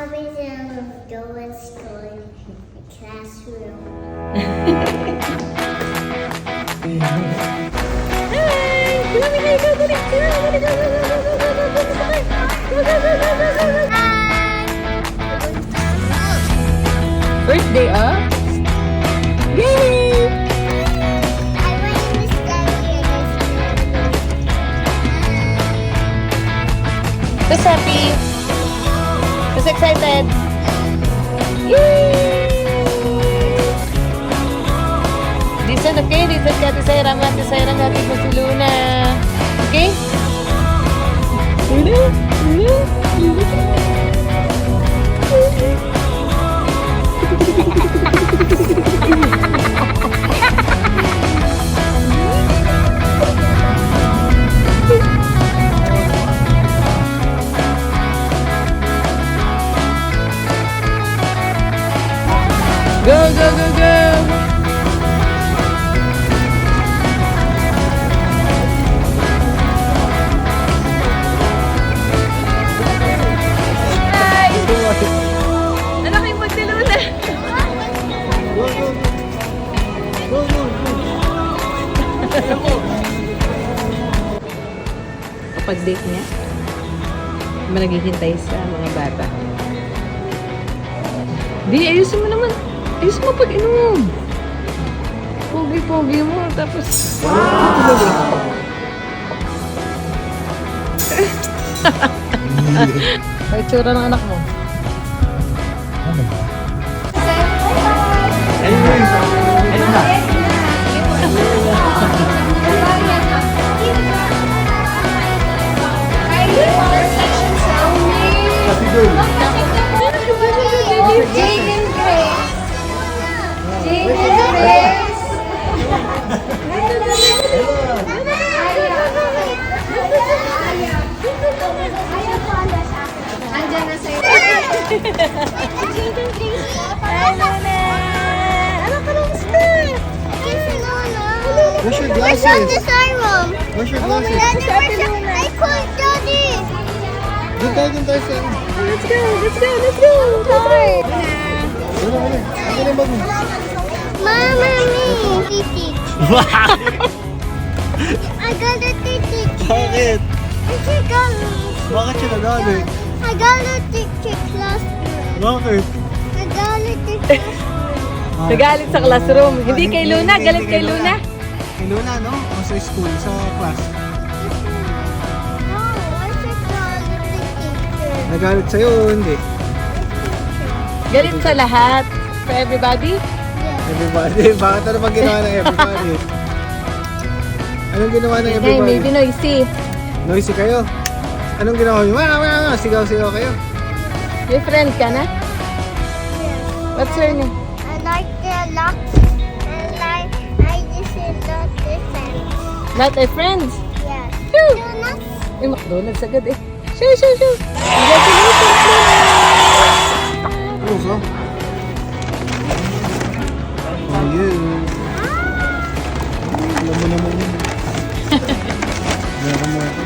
always go in school in the classroom. First day of? Yay! I went to study in Who's happy? Who's excited? Yay! Listen, okay? Listen ka, Tisayra. Tisayra natin mo si Luna. Okay? Luna? Luna? Luna? Go, go, go, go! Hi! Ano kayong magdaluna? Kapag date niya, may naghihintay sa mga bata. Di, ayusin mo naman. Ayusin mo pag-inom. Pogi-pogi mo. Tapos... Ay, tsura ng anak mo. Jaden Grace. Jaden Grace. Andiyan na sa'yo. Jaden Grace. Hi, Luna. Ano ka lang gusto? Where's your Where's on glasses? this room? Where's your glasses? I couldn't do this. Doon tayo sa... Let's go, let's go, let's go. Ano? Ano na bag mo? Mama, me. Teach. I gotta teach. Bakit? I gotta. Bakit siya nagalit? I gotta teach classroom. Bakit? I gotta teach. Nagalit sa classroom. Hindi kay Luna, galit kay Luna. Kay Luna, no? O sa school, sa class. No, I said gotta teacher. Nagalit sa'yo o hindi? Galit sa lahat. For everybody. Everybody. Bakit ano bang ginawa ng everybody? Anong ginawa ng Hey, everybody? maybe noisy. Noisy kayo? Anong ginawa nyo? Sigaw-sigaw kayo? May friend ka na? What's your name? I like the lock. And I just said not listen. Not a friends. Yes. Shoo! Donuts. May McDonald's agad eh. Shoo, shoo, shoo. Congratulations, Luna! Ano ka? Oh, yeah. Alam mo naman yun. Meron mo ako.